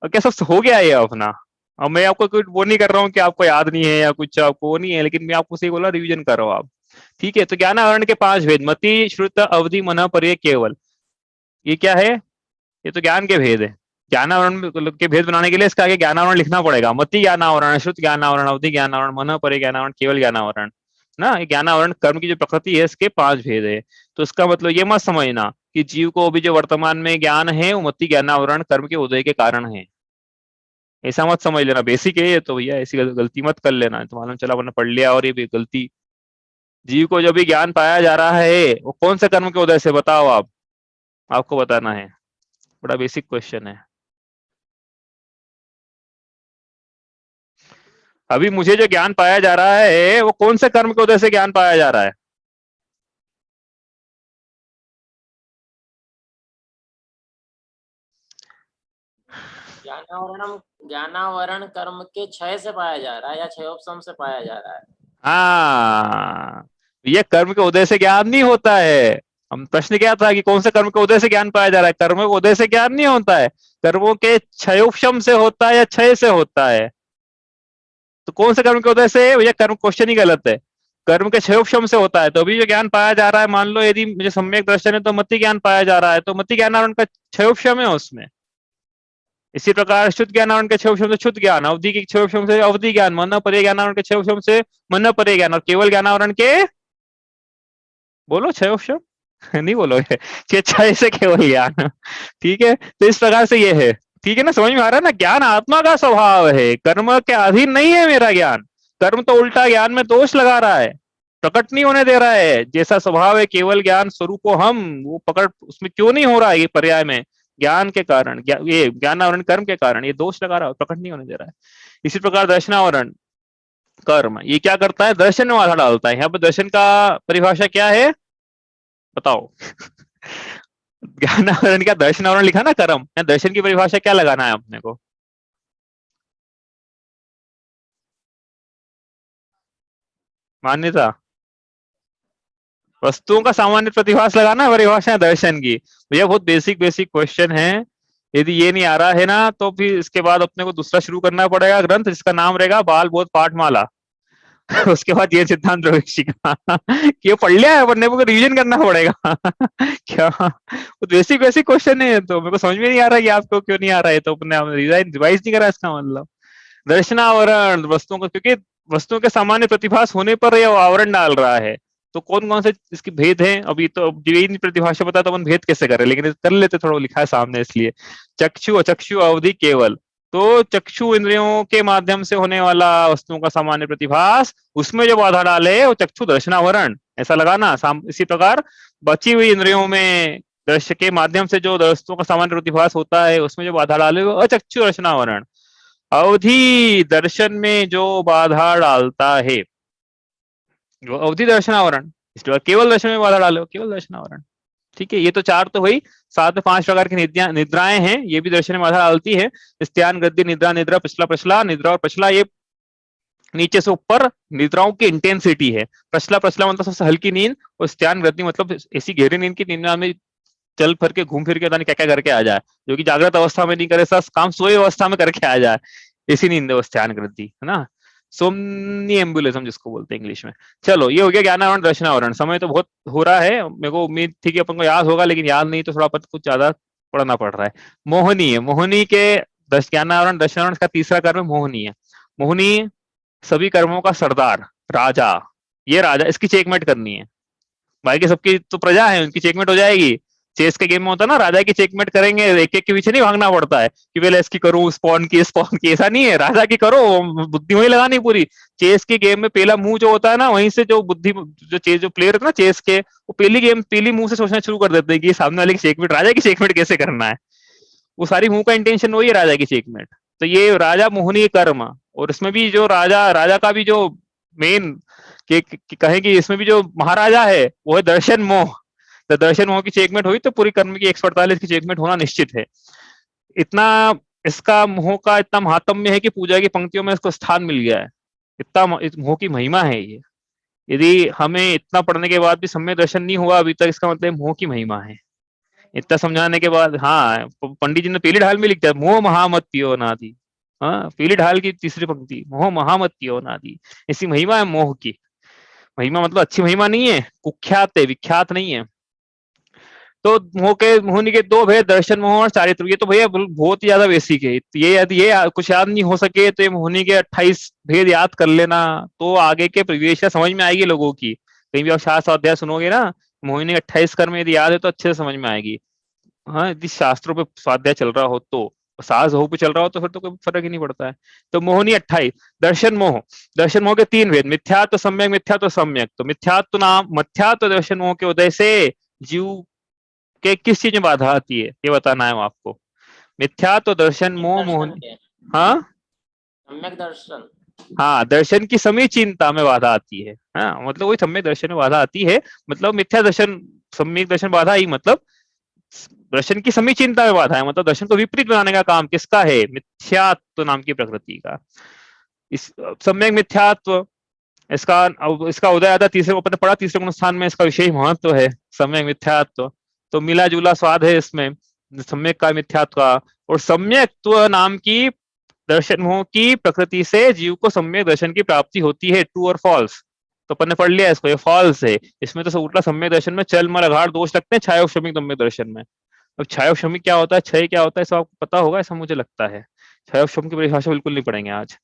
और क्या सब हो गया ये अपना। अब मैं आपको कुछ वो नहीं कर रहा हूँ कि आपको याद नहीं है या कुछ आपको वो नहीं है, लेकिन मैं आपको सही बोला, रिवीजन करो आप, ठीक है। तो ज्ञान आवरण के 5 भेद, मति, श्रुत, अवधि, मन, पर्य, केवल, ये क्या है, ये तो ज्ञान के भेद है। ज्ञानावरण के भेद बनाने के लिए इसका आगे ज्ञानावरण लिखना पड़ेगा, मति ज्ञानावरण, श्रुत ज्ञानावरण, अवधि ज्ञानावरण, मन, पर्य ज्ञानावरण, केवल ज्ञानावरण ना। ज्ञानावरण कर्म की जो प्रकृति है इसके 5 भेद है। तो इसका मतलब ये मत समझना कि जीव को अभी जो वर्तमान में ज्ञान है वो मति ज्ञानावरण कर्म के उदय के कारण है, ऐसा मत समझ लेना। बेसिक है ये तो भैया, ऐसी गलती मत कर लेना, तो मालूम चला वरना पढ़ लिया और ये भी गलती। जीव को जब भी ज्ञान पाया जा रहा है वो कौन से कर्म के उदय से, बताओ आप, आपको बताना है, बड़ा बेसिक क्वेश्चन है। अभी मुझे जो ज्ञान पाया जा रहा है वो कौन से कर्म के उदय से ज्ञान पाया जा रहा है? ज्ञानावरण कर्म के 6 से पाया जा रहा है, या 6 उपशम से पाया जा रहा है। हाँ, ये कर्म के उदय से ज्ञान नहीं होता है। हम प्रश्न क्या था कि कौन से कर्म के उदय से ज्ञान पाया जा रहा है, कर्म के उदय से ज्ञान नहीं होता है, कर्मों के 6 उपशम से होता है या 6 से होता है। तो कौन से कर्म के उदय से, भैया कर्म क्वेश्चन ही गलत है, कर्म के 6 उपशम से होता है। तो अभी जो ज्ञान पाया जा रहा है, मान लो यदि मुझे सम्यक दर्शन है तो मति ज्ञान पाया जा रहा है, तो मति ज्ञान आवरण का 6 उपशम है उसमें। इसी प्रकार शुद्ध ज्ञान आवरण के 6 उपशम से शुद्ध ज्ञान, अवधि के 6 उपशम से अवधि ज्ञान, मन पर्य ज्ञान आवरण के 6 उपशम से मन पर्य ज्ञान, और केवल ज्ञान आवरण के बोलो 6 उपशम नहीं बोलोगे, 6 से केवल ज्ञान, ठीक है। तो इस प्रकार से ये है, ठीक है ना, समझ में आ रहा है ना, ज्ञान आत्मा का स्वभाव है, कर्म के अधीन नहीं है मेरा ज्ञान। कर्म तो उल्टा ज्ञान में दोष लगा रहा है, प्रकट नहीं होने दे रहा है। जैसा स्वभाव है केवल ज्ञान स्वरूप को हम, वो पकड़ उसमें क्यों नहीं हो रहा है, ये पर्याय में ज्ञान के कारण, ये ज्ञानावरण कर्म के कारण ये दोष लगा रहा है, प्रकट नहीं होने दे रहा है। इसी प्रकार दर्शनावरण कर्म ये क्या करता है, दर्शन में बाधा डालता है। यहाँ पर दर्शन का परिभाषा क्या है बताओ? ज्ञानावरण क्या दर्शनावरण लिखा ना कर्म, यहाँ दर्शन की परिभाषा क्या लगाना है अपने को? मान्यता, वस्तुओं का सामान्य प्रतिभास लगाना है परिभाषा है दर्शन की। भैया बहुत बेसिक बेसिक क्वेश्चन है, यदि ये नहीं आ रहा है ना तो फिर इसके बाद अपने को दूसरा शुरू करना पड़ेगा ग्रंथ जिसका नाम रहेगा बाल बोध पाठमाला। उसके बाद ये सिद्धांत प्रवेशी का ये पढ़ लिया है अपने को, रिवीजन करना पड़ेगा। क्या वो बेसिक बेसिक क्वेश्चन है, तो मेरे को समझ में नहीं आ रहा है आपको क्यों नहीं आ रहा है, तो अपने रिवाइज नहीं करा इसका मतलब। दर्शनावरण वस्तुओं का, क्योंकि वस्तुओं के सामान्य प्रतिभास होने पर यह आवरण डाल रहा है, तो कौन कौन से इसके भेद हैं अभी तो यही नहीं प्रतिभाषा पता तो अपन भेद कैसे करें, लेकिन कर लेते, थोड़ा लिखा है सामने इसलिए। चक्षु अचक्षु अवधि केवल, तो चक्षु इंद्रियों के माध्यम से होने वाला वस्तुओं का सामान्य प्रतिभास, उसमें जो बाधा डाले वो चक्षु दर्शनावरण, ऐसा लगाना। इसी प्रकार बची हुई इंद्रियों में दर्श के माध्यम से जो वस्तुओं का सामान्य प्रतिभास होता है उसमें जो बाधा डाले वो अचक्षु दर्शनावरण। अवधि दर्शन में जो बाधा डालता है वो अवधि दर्शनावरण, इसके केवल दर्शन में बाधा डाले केवल दर्शनावरण। ठीक है, ये तो चार तो हुई, साथ में 5 प्रकार की निद्राएं हैं, ये भी दर्शन में बाधा डालती है। स्त्यान गद्य निद्रा निद्रा पिछला प्रछला, निद्रा और प्रछला ये नीचे से ऊपर निद्राओं की इंटेंसिटी है। प्रछला प्रछला मतलब सबसे हल्की नींद, और स्त्यान गद्य मतलब ऐसी गहरी नींद की नींद में चल फिर के घूम फिर के क्या क्या करके आ जाए, जो कि जागृत अवस्था में नहीं करे, सब काम सोए अवस्था में करके आ जाए, ऐसी नींद है ध्यान वृद्धि, है ना, सोमनिएम्बुलिज्म जिसको बोलते हैं इंग्लिश में। चलो ये हो गया ज्ञानावरण दर्शनावरण। समय तो बहुत हो रहा है, मेरे को उम्मीद थी कि अपन को याद होगा, लेकिन याद नहीं, तो थोड़ा अपन कुछ ज्यादा पढ़ना पड़ रहा है। मोहिनी है, मोहिनी के ज्ञानावरण दर्शनावरण का तीसरा कर्म मोहिनी है। मोहिनी सभी कर्मों का सरदार राजा, ये राजा, इसकी चेकमेट करनी है। बाकी सबकी तो प्रजा है, उनकी चेकमेट हो जाएगी। चेस के गेम में होता है ना, राजा की चेकमेट करेंगे, एक एक के पीछे नहीं भागना पड़ता है कि पहले इसकी करूं स्पॉन की ऐसा नहीं है, राजा की करो, बुद्धि वही लगानी पूरी। चेस के गेम में पहला मुंह जो होता है ना, वहीं से जो बुद्धि जो प्लेयर है ना चेस के, वो पहली मुंह से सोचना शुरू कर देते हैं कि सामने वाले की चेकमेट, राजा की चेकमेट कैसे करना है। वो सारी मुंह का इंटेंशन वही है राजा की चेकमेट। तो ये राजा मोहिनी कर्म, और इसमें भी जो राजा का भी जो मेन कहें कि इसमें भी जो महाराजा है वो है दर्शन मोह। तो दर्शन मोह की चेकमेट हुई तो पूरी कर्म की 148 की चेकमेट होना निश्चित है। इतना इसका मोह का इतना महात्म्य है कि पूजा की पंक्तियों में इसको स्थान मिल गया है, इतना मोह की महिमा है ये। यदि हमें इतना पढ़ने के बाद भी सम्यक दर्शन नहीं हुआ अभी तक, इसका मतलब मोह की महिमा है। इतना समझाने के बाद, हाँ पंडित जी ने पीली ढाल में लिख दिया, मोह महामत पियो नादी। हाँ, पीली ढाल की तीसरी पंक्ति, मोह महामत पियो नादी, ऐसी महिमा है मोह की। महिमा मतलब अच्छी महिमा नहीं है, कुख्यात है, विख्यात नहीं है। तो मोहिनी के 2 भेद, दर्शन मोह और चारित्र, ये तो भैया बहुत ही ज्यादा बेसिक है। ये यदि ये कुछ याद नहीं हो सके तो ये मोहिनी के 28 भेद याद कर लेना, तो आगे के प्रीवियस समझ में आएगी लोगों की। कहीं भी आप शास्त्र अध्याय सुनोगे ना, मोहिनी के 28 कर्म यदि याद है तो अच्छे से समझ में आएगी। हाँ, यदि शास्त्रों पे स्वाध्याय चल रहा हो तो, सास हो पे चल रहा हो तो फिर तो कोई फर्क ही नहीं पड़ता है। तो मोहिनी 28। दर्शन मोह के 3 भेद, मिथ्यात्व सम्यक, मिथ्यात्व सम्यक। तो मिथ्यात्व दर्शन मोह के उदय से जीव के किस चीज में बाधा आती है ये बताना है आपको। मिथ्यात्व दर्शन मोह मोहिनी, हाँ सम्यक दर्शन, हाँ दर्शन की समीचीनता में बाधा आती है। हाँ मतलब वही सम्यक दर्शन में बाधा आती है, मतलब मिथ्या दर्शन सम्यक दर्शन बाधा ही, मतलब दर्शन की समीचीनता में बाधा है, मतलब दर्शन को विपरीत बनाने का काम किसका है, मिथ्यात्व नाम की प्रकृति का। इस सम्यक मिथ्यात्व, इसका उदय आता तीसरे को पढ़ा, तीसरे गुण स्थान में इसका विशेष महत्व है सम्यक मिथ्यात्व। तो मिला जुला स्वाद है इसमें सम्यक का मिथ्यात्व का। और सम्यक्त्व नाम की दर्शन मोह की प्रकृति से जीव को सम्यक दर्शन की प्राप्ति होती है, ट्रू और फॉल्स। तो अपन ने पढ़ लिया इसको, ये फॉल्स है। इसमें तो उल्टा सम्यक दर्शन में चल मल अघाड़ दोष लगते हैं, छाया श्रमिक सम्यक दर्शन में। अब छाया श्रमिक क्या होता है, क्षय क्या होता है, सब आपको पता होगा ऐसा मुझे लगता है। छाया श्रमिक की परिभाषा बिल्कुल नहीं पढ़ेंगे आज।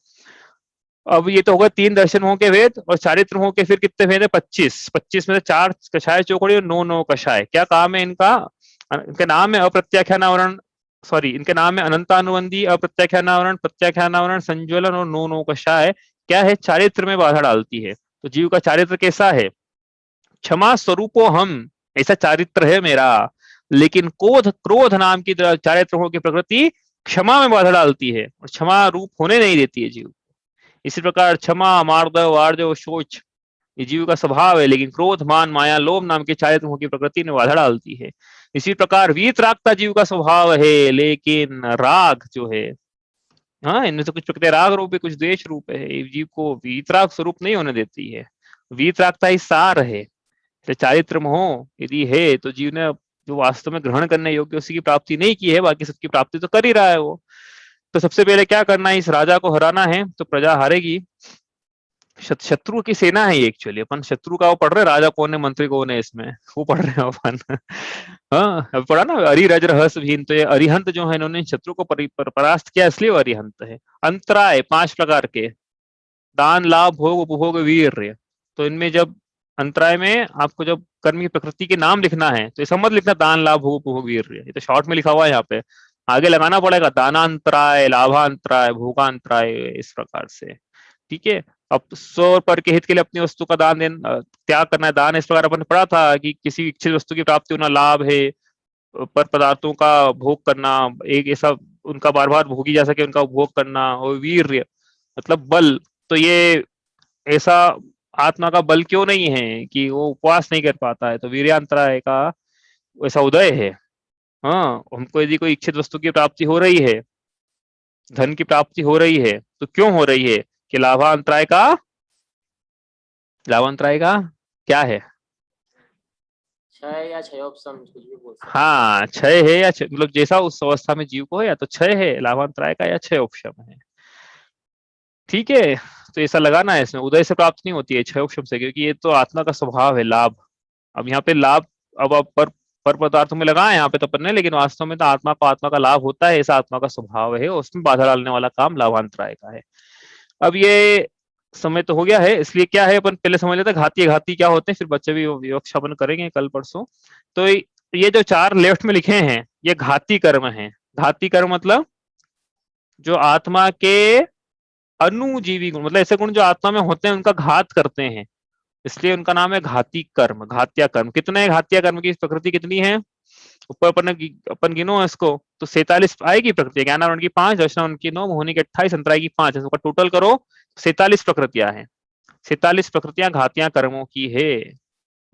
अब ये तो होगा 3 दर्शन मोह के भेद, और चारित्र मोह के फिर कितने भेद है, 25 में से 4 कषाय चौकड़ी और 9 कषाय। क्या काम है इनका, इनका नाम है अप्रत्याख्यानावरण सॉरी, इनके नाम है अनंतानुबंधी, अप्रत्याख्यानावरण, प्रत्याख्यानावरण, संज्वलन और नो नो कषाय। क्या है? चारित्र में बाधा डालती है। तो जीव का चारित्र कैसा है? क्षमा स्वरूपो हम, ऐसा चारित्र है मेरा, लेकिन क्रोध क्रोध नाम की चारित्रों की प्रकृति क्षमा में बाधा डालती है और क्षमा रूप होने नहीं देती है जीव। इसी प्रकार क्षमा, मार्दव, आर्जव, शोच ये जीव का स्वभाव है, लेकिन क्रोध, मान, माया, लोभ नाम के चारित्रों की प्रकृति में बाधा डालती है। इसी प्रकार वीतरागता जीव का स्वभाव है, लेकिन राग जो है, हाँ, इनमें से कुछ प्रकृति राग रूप है, कुछ द्वेष रूप है, ये जीव को वीतराग स्वरूप नहीं होने देती है। वीतरागता ही सार है। चारित्र मोह यदि है तो जीव ने जो वास्तव में ग्रहण करने योग्य उसी की प्राप्ति नहीं की है, बाकी सबकी प्राप्ति तो कर ही रहा है वो। तो सबसे पहले क्या करना है? इस राजा को हराना है, तो प्रजा हारेगी। शत्रु की सेना है ये एक्चुअली। अपन शत्रु का वो पढ़ रहे, राजा कौन है मंत्री कौन है, इसमें वो पढ़ रहे हैं अपन। हाँ, अब पढ़ा ना, अरिरज रहस्य भीन। तो ये अरिहंत जो है, इन्होंने शत्रु को परास्त किया, इसलिए वो अरिहंत है। अंतराय 5 प्रकार के, दान, लाभ, भोग, उपभोग, वीर्य। तो इनमें जब अंतराय में आपको जब कर्म की प्रकृति के नाम लिखना है, तो ऐसा मत लिखना दान, लाभ, भोग, उपभोग, वीर्य। ये तो शॉर्ट में लिखा हुआ है, यहाँ पे आगे लगाना पड़ेगा दानांतराय, लाभांतराय, भोगांतराय, इस प्रकार से। ठीक है। अब स्व पर के हित के लिए अपनी वस्तु का दान त्याग करना है, दान। इस प्रकार अपन ने पढ़ा था कि किसी इच्छित वस्तु की प्राप्ति होना लाभ है, पर पदार्थों का भोग करना, एक ऐसा उनका बार बार भोगी जा सके, उनका उपभोग करना। और वीर्य मतलब बल। तो ये ऐसा आत्मा का बल क्यों नहीं है कि वो उपवास नहीं कर पाता है, तो वीर्यांतराय का ऐसा उदय है। हाँ, हमको यदि कोई इच्छित वस्तु की प्राप्ति हो रही है, धन की प्राप्ति हो रही है, तो क्यों हो रही है? कि लाभांतराय का क्या है? क्षय या क्षयोपशम, कुछ भी बोल सकते हैं। हाँ, क्षय है या मतलब जैसा उस अवस्था में जीव को है, या तो क्षय है लाभांतराय का, या क्षय उपशम है। ठीक है। तो ऐसा लगाना है इसमें, उदय से प्राप्त नहीं होती है, क्षय उपशम से, क्योंकि ये तो आत्मा का स्वभाव है लाभ। अब यहाँ पे लाभ, अब आप पर पदार्थों में लगाए यहाँ पे तो अपन ने, लेकिन वास्तव में तो आत्मा का लाभ होता है, ऐसा आत्मा का स्वभाव है, उसमें बाधा डालने वाला काम लाभांतराय का है। अब ये समय तो हो गया है, इसलिए क्या है, अपन पहले समझ लेते हैं घाती घाती क्या होते हैं, फिर बच्चे भी विवक्षा अपन करेंगे कल परसों। तो ये जो 4 लेफ्ट में लिखे हैं, ये घाती कर्म है। घाती कर्म मतलब जो आत्मा के अनुजीवी गुण, मतलब ऐसे गुण जो आत्मा में होते हैं, उनका घात करते हैं, इसलिए उनका नाम है घाती कर्म, घात्या कर्म। कितने घात्या कर्म की प्रकृति कितनी है? ऊपर अपन गिनो इसको, तो 47 आएगी प्रकृति। ज्ञानावरण की 5, दर्शनावरण की 9, मोहनी की 28, अंतराय की 5, इसका टोटल करो 47 प्रकृतियां हैं। 47 प्रकृतियां घातियां कर्मों की है।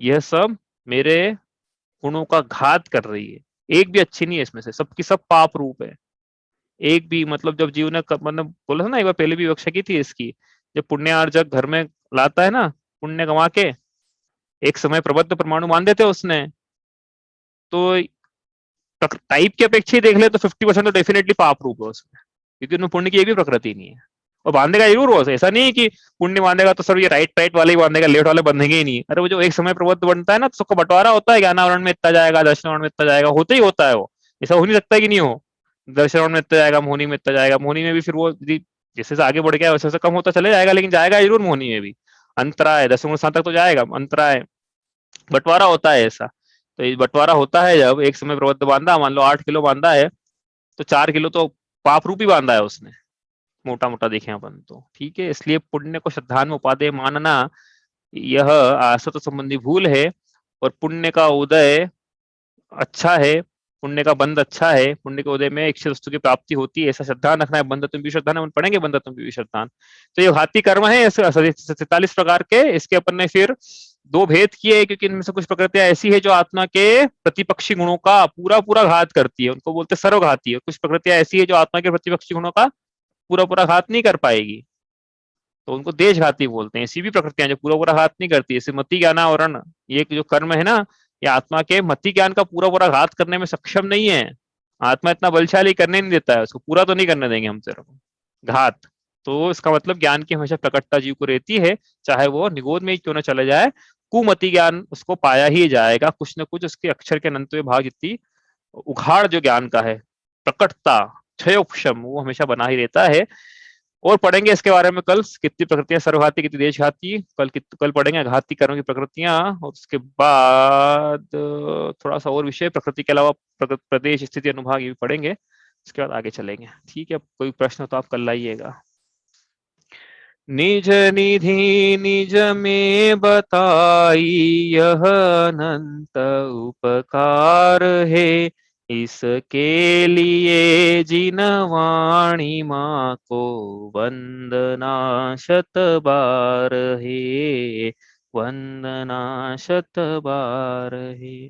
यह सब मेरे गुणों का घात कर रही है, एक भी अच्छी नहीं है इसमें से, सबकी सब पाप रूप है। एक भी, मतलब जब जीव ने मतलब बोला था ना, एक बार पहले भी व्याख्या की थी इसकी, जब पुण्यार्जक घर में लाता है ना, पुण्य कमा के, एक समय प्रबद्ध परमाणु मान देते उसने, तो टाइप की अपेक्षा ही देख ले तो 50% तो डेफिनेटली पाप रूप है उसमें, क्योंकि उनमें पुण्य की एक भी प्रकृति नहीं है। और बांधेगा जरूर वो, ऐसा नहीं है कि पुण्य बांधेगा तो सर ये राइट वाले ही बांधेगा, लेफ्ट वाले बंधेंगे ही नहीं। अरे वो जो एक समय प्रबद्ध बनता है ना, तो सबको बंटवारा होता है, ज्ञानावरण में इतना जाएगा, दर्शनावरण में इतना जाएगा, होता ही होता है वो, ऐसा हो नहीं सकता कि नहीं हो। दर्शनावरण में इतना जाएगा, मोहनी में इतना जाएगा, मोहनी में भी फिर वो जैसे से आगे बढ़ गया वैसे कम होता चले जाएगा, लेकिन जाएगा जरूर मोहनी में भी। अंतराय 10 स्थान तक तो जाएगा, अंतराय बंटवारा होता है ऐसा। तो ये बंटवारा होता है जब एक समय प्रबद्ध बांधा, मान लो 8 किलो बांधा है, तो 4 किलो तो पाप रूपी बांधा है उसने, मोटा मोटा देखें अपन तो। ठीक है, इसलिए पुण्य को श्रद्धा में उपादेय मानना यह आसत संबंधी भूल है। और पुण्य का उदय अच्छा है, पुण्य का बंध अच्छा है, पुण्य के उदय में इच्छित वस्तु की प्राप्ति होती है, ऐसा श्रद्धा रखना है। बंध तुम भी श्रद्धा, हम पढ़ेंगे बंध तुम भी श्रद्धा। तो ये घाती कर्म है 47 प्रकार के। इसके अपन ने फिर 2 भेद किए, क्योंकि इनमें से कुछ प्रकृतियां ऐसी है जो आत्मा के प्रतिपक्षी गुणों का पूरा पूरा घात करती है, उनको बोलते सर्वघाती है। कुछ प्रकृतियां ऐसी है जो आत्मा के प्रतिपक्षी गुणों का पूरा पूरा घात नहीं कर पाएगी, तो उनको देशघाती बोलते हैं। ऐसी भी प्रकृतियां जो पूरा पूरा घात नहीं करती, जैसे मति ज्ञानावरण, ये जो कर्म है ना, ये आत्मा के मति ज्ञान का पूरा पूरा घात करने में सक्षम नहीं है। आत्मा इतना बलशाली करने नहीं देता है, उसको पूरा तो नहीं करने देंगे हम तेरे को घात। तो इसका मतलब ज्ञान की हमेशा प्रकटता जीव को रहती है, चाहे वो निगोद में ही क्यों न चले जाए, कुमति ज्ञान उसको पाया ही जाएगा। कुछ न कुछ उसके अक्षर के अनंतवे भाग इतनी उघाड़ जो ज्ञान का है, प्रकटता, क्षयोपशम, वो हमेशा बना ही रहता है। और पढ़ेंगे इसके बारे में कल, कितनी प्रकृतियां सर्वघाती, कितनी देशघाती। कल पढ़ेंगे घाती कर्म की प्रकृतियां, और उसके बाद थोड़ा सा और विषय प्रकृति के अलावा प्रदेश, स्थिति, अनुभाग, ये भी पढ़ेंगे। उसके बाद आगे चलेंगे। ठीक है, कोई प्रश्न हो तो आप कल लाइएगा। निज निधि निज में बताई, यह अनंत उपकार है। इसके लिए जिन वाणी माँ को वंदना शत बार है, वंदना शत बार है।